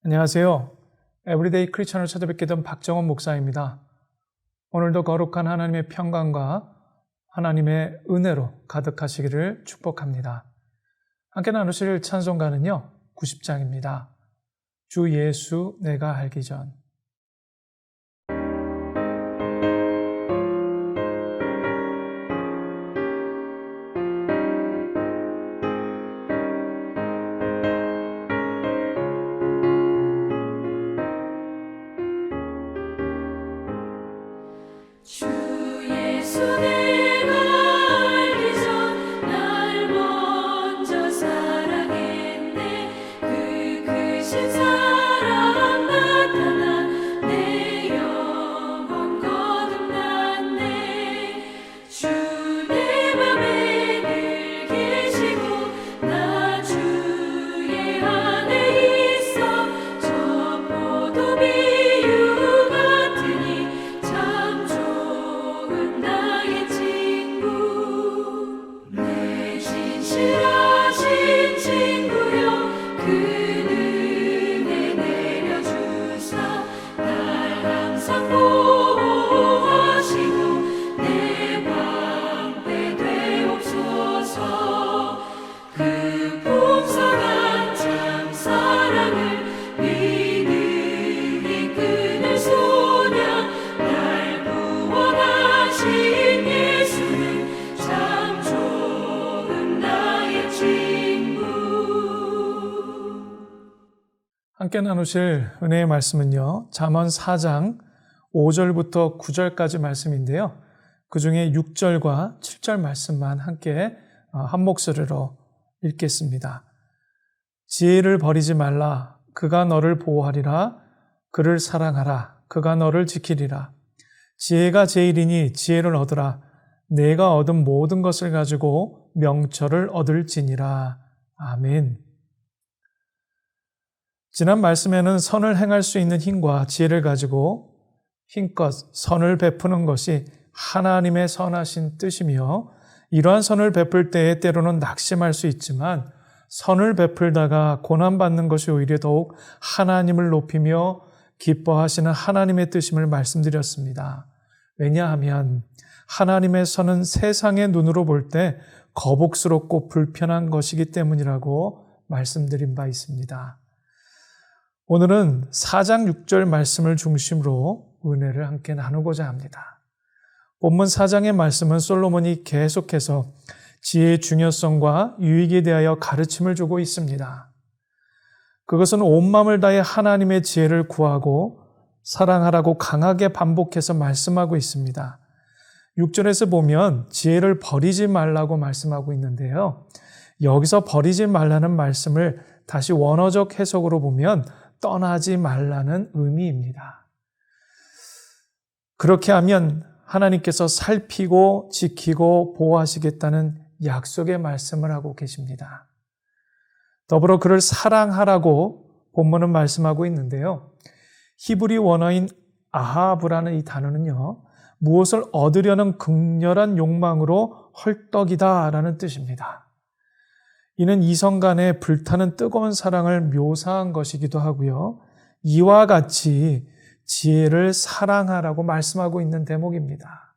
안녕하세요. 에브리데이 크리스천을 찾아뵙게 된 박정원 목사입니다. 오늘도 거룩한 하나님의 평강과 하나님의 은혜로 가득하시기를 축복합니다. 함께 나누실 찬송가는요, 90장입니다. 주 예수 내가 알기 전. 함께 나누실 은혜의 말씀은요, 잠언 4장 5절부터 9절까지 말씀인데요. 그 중에 6절과 7절 말씀만 함께 한 목소리로 읽겠습니다. 지혜를 버리지 말라. 그가 너를 보호하리라. 그를 사랑하라. 그가 너를 지키리라. 지혜가 제일이니 지혜를 얻으라. 내가 얻은 모든 것을 가지고 명철을 얻을지니라. 아멘. 지난 말씀에는 선을 행할 수 있는 힘과 지혜를 가지고 힘껏 선을 베푸는 것이 하나님의 선하신 뜻이며, 이러한 선을 베풀 때에 때로는 낙심할 수 있지만 선을 베풀다가 고난받는 것이 오히려 더욱 하나님을 높이며 기뻐하시는 하나님의 뜻임을 말씀드렸습니다. 왜냐하면 하나님의 선은 세상의 눈으로 볼 때 거북스럽고 불편한 것이기 때문이라고 말씀드린 바 있습니다. 오늘은 4장 6절 말씀을 중심으로 은혜를 함께 나누고자 합니다. 본문 4장의 말씀은 솔로몬이 계속해서 지혜의 중요성과 유익에 대하여 가르침을 주고 있습니다. 그것은 온 마음을 다해 하나님의 지혜를 구하고 사랑하라고 강하게 반복해서 말씀하고 있습니다. 6절에서 보면 지혜를 버리지 말라고 말씀하고 있는데요. 여기서 버리지 말라는 말씀을 다시 원어적 해석으로 보면 떠나지 말라는 의미입니다. 그렇게 하면 하나님께서 살피고 지키고 보호하시겠다는 약속의 말씀을 하고 계십니다. 더불어 그를 사랑하라고 본문은 말씀하고 있는데요. 히브리 원어인 아하브라는 이 단어는요, 무엇을 얻으려는 극렬한 욕망으로 헐떡이다라는 뜻입니다. 이는 이성 간의 불타는 뜨거운 사랑을 묘사한 것이기도 하고요. 이와 같이 지혜를 사랑하라고 말씀하고 있는 대목입니다.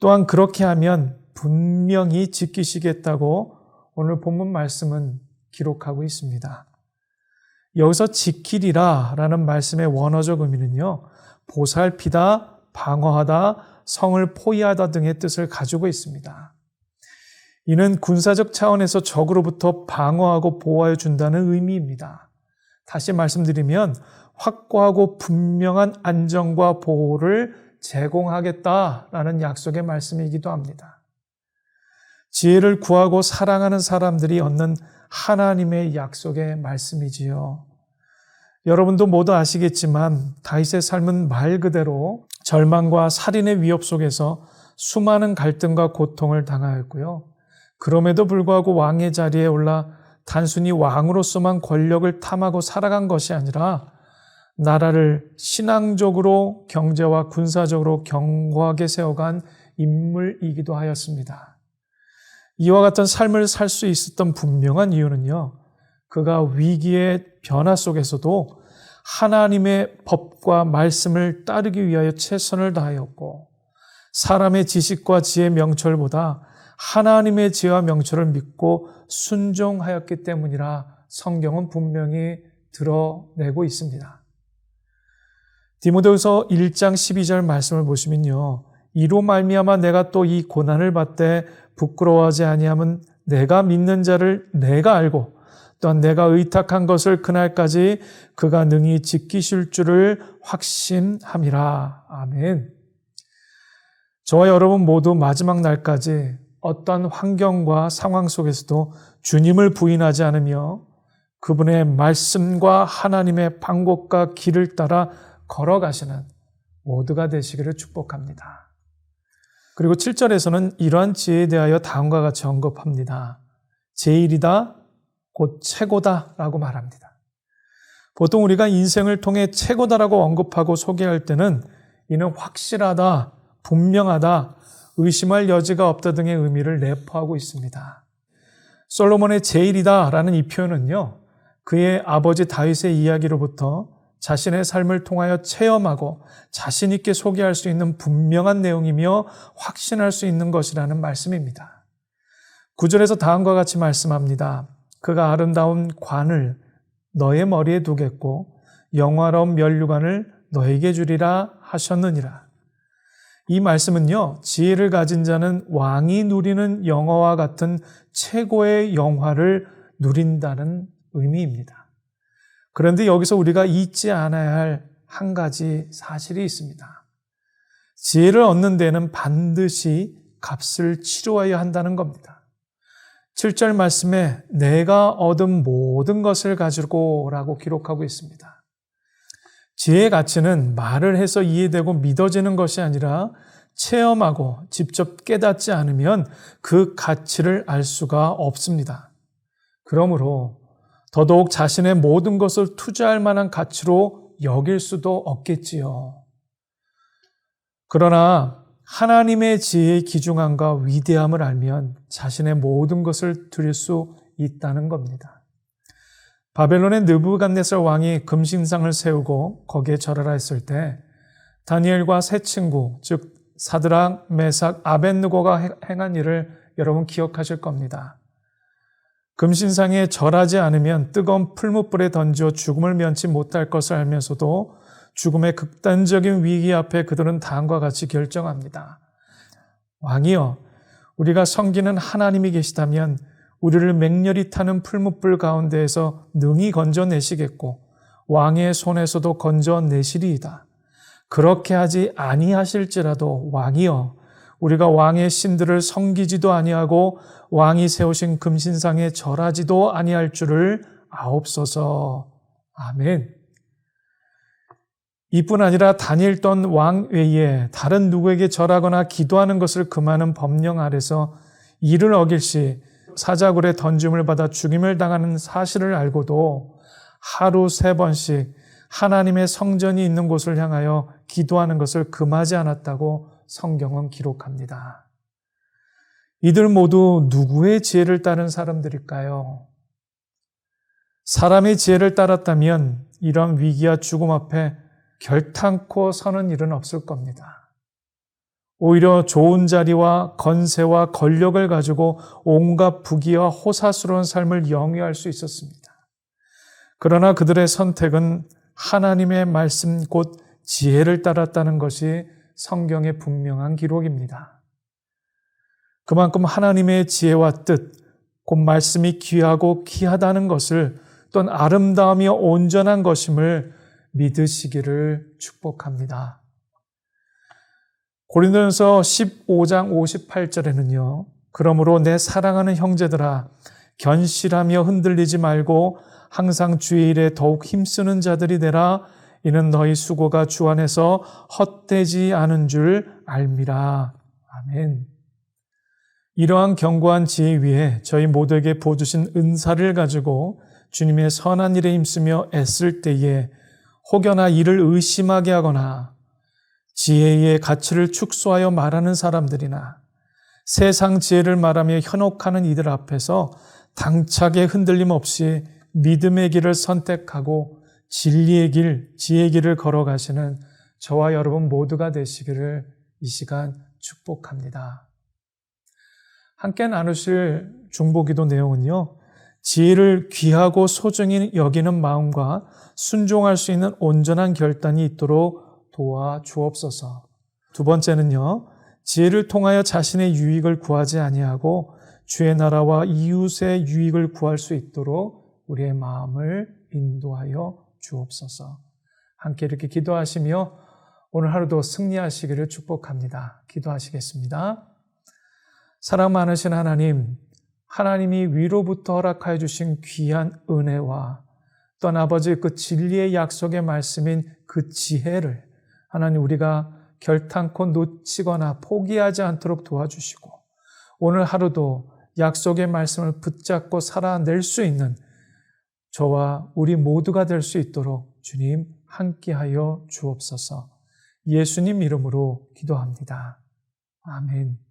또한 그렇게 하면 분명히 지키시겠다고 오늘 본문 말씀은 기록하고 있습니다. 여기서 지키리라 라는 말씀의 원어적 의미는요, 보살피다, 방어하다, 성을 포위하다 등의 뜻을 가지고 있습니다. 이는 군사적 차원에서 적으로부터 방어하고 보호해 준다는 의미입니다. 다시 말씀드리면 확고하고 분명한 안정과 보호를 제공하겠다라는 약속의 말씀이기도 합니다. 지혜를 구하고 사랑하는 사람들이 얻는 하나님의 약속의 말씀이지요. 여러분도 모두 아시겠지만 다윗의 삶은 말 그대로 절망과 살인의 위협 속에서 수많은 갈등과 고통을 당하였고요. 그럼에도 불구하고 왕의 자리에 올라 단순히 왕으로서만 권력을 탐하고 살아간 것이 아니라 나라를 신앙적으로, 경제와 군사적으로 견고하게 세워간 인물이기도 하였습니다. 이와 같은 삶을 살 수 있었던 분명한 이유는요, 그가 위기의 변화 속에서도 하나님의 법과 말씀을 따르기 위하여 최선을 다하였고 사람의 지식과 지혜 명철보다 하나님의 지혜와 명철을 믿고 순종하였기 때문이라 성경은 분명히 드러내고 있습니다. 디모데후서 1장 12절 말씀을 보시면요. 이로 말미암아 내가 또 이 고난을 받되 부끄러워하지 아니함은 내가 믿는 자를 내가 알고 또한 내가 의탁한 것을 그날까지 그가 능히 지키실 줄을 확신함이라. 아멘. 저와 여러분 모두 마지막 날까지 어떤 환경과 상황 속에서도 주님을 부인하지 않으며 그분의 말씀과 하나님의 방법과 길을 따라 걸어가시는 모두가 되시기를 축복합니다. 그리고 7절에서는 이러한 지혜에 대하여 다음과 같이 언급합니다. 제일이다, 곧 최고다 라고 말합니다. 보통 우리가 인생을 통해 최고다라고 언급하고 소개할 때는 이는 확실하다, 분명하다, 의심할 여지가 없다 등의 의미를 내포하고 있습니다. 솔로몬의 제일이다 라는 이 표현은요, 그의 아버지 다윗의 이야기로부터 자신의 삶을 통하여 체험하고 자신 있게 소개할 수 있는 분명한 내용이며 확신할 수 있는 것이라는 말씀입니다. 9절에서 다음과 같이 말씀합니다. 그가 아름다운 관을 너의 머리에 두겠고 영화로운 면류관을 너에게 주리라 하셨느니라. 이 말씀은요, 지혜를 가진 자는 왕이 누리는 영화와 같은 최고의 영화를 누린다는 의미입니다. 그런데 여기서 우리가 잊지 않아야 할 한 가지 사실이 있습니다. 지혜를 얻는 데는 반드시 값을 치루어야 한다는 겁니다. 7절 말씀에 내가 얻은 모든 것을 가지고 라고 기록하고 있습니다. 지혜의 가치는 말을 해서 이해되고 믿어지는 것이 아니라 체험하고 직접 깨닫지 않으면 그 가치를 알 수가 없습니다. 그러므로 더더욱 자신의 모든 것을 투자할 만한 가치로 여길 수도 없겠지요. 그러나 하나님의 지혜의 기중함과 위대함을 알면 자신의 모든 것을 드릴 수 있다는 겁니다. 바벨론의 느부갓네살 왕이 금신상을 세우고 거기에 절하라 했을 때 다니엘과 세 친구, 즉 사드락, 메삭, 아벳느고가 행한 일을 여러분 기억하실 겁니다. 금신상에 절하지 않으면 뜨거운 풀무불에 던져 죽음을 면치 못할 것을 알면서도 죽음의 극단적인 위기 앞에 그들은 다음과 같이 결정합니다. 왕이여, 우리가 섬기는 하나님이 계시다면 우리를 맹렬히 타는 풀무불 가운데에서 능히 건져내시겠고 왕의 손에서도 건져내시리이다. 그렇게 하지 아니하실지라도 왕이여, 우리가 왕의 신들을 섬기지도 아니하고 왕이 세우신 금신상에 절하지도 아니할 줄을 아옵소서. 아멘. 이뿐 아니라 다니엘 또한 왕 외에 다른 누구에게 절하거나 기도하는 것을 금하는 법령 아래서 이를 어길 시 사자굴에 던짐을 받아 죽임을 당하는 사실을 알고도 하루 3번씩 하나님의 성전이 있는 곳을 향하여 기도하는 것을 금하지 않았다고 성경은 기록합니다. 이들 모두 누구의 지혜를 따른 사람들일까요? 사람의 지혜를 따랐다면 이런 위기와 죽음 앞에 결탄코 서는 일은 없을 겁니다. 오히려 좋은 자리와 건세와 권력을 가지고 온갖 부귀와 호사스러운 삶을 영위할 수 있었습니다. 그러나 그들의 선택은 하나님의 말씀 곧 지혜를 따랐다는 것이 성경의 분명한 기록입니다. 그만큼 하나님의 지혜와 뜻, 곧 말씀이 귀하고 귀하다는 것을 또한 아름다우며 온전한 것임을 믿으시기를 축복합니다. 고린도전서 15장 58절에는요. 그러므로 내 사랑하는 형제들아, 견실하며 흔들리지 말고 항상 주의 일에 더욱 힘쓰는 자들이 되라. 이는 너희 수고가 주 안에서 헛되지 않은 줄 알미라. 아멘. 이러한 견고한 지혜 위에 저희 모두에게 부어주신 은사를 가지고 주님의 선한 일에 힘쓰며 애쓸 때에 혹여나 이를 의심하게 하거나 지혜의 가치를 축소하여 말하는 사람들이나 세상 지혜를 말하며 현혹하는 이들 앞에서 당차게 흔들림 없이 믿음의 길을 선택하고 진리의 길, 지혜의 길을 걸어가시는 저와 여러분 모두가 되시기를 이 시간 축복합니다. 함께 나누실 중보기도 내용은요, 지혜를 귀하고 소중히 여기는 마음과 순종할 수 있는 온전한 결단이 있도록 도와 주옵소서. 두 번째는요, 지혜를 통하여 자신의 유익을 구하지 아니하고 주의 나라와 이웃의 유익을 구할 수 있도록 우리의 마음을 인도하여 주옵소서. 함께 이렇게 기도하시며 오늘 하루도 승리하시기를 축복합니다. 기도하시겠습니다. 사랑 많으신 하나님, 하나님이 위로부터 허락하여 주신 귀한 은혜와 또한 아버지 그 진리의 약속의 말씀인 그 지혜를 하나님 우리가 결탄코 놓치거나 포기하지 않도록 도와주시고 오늘 하루도 약속의 말씀을 붙잡고 살아낼 수 있는 저와 우리 모두가 될 수 있도록 주님 함께하여 주옵소서. 예수님 이름으로 기도합니다. 아멘.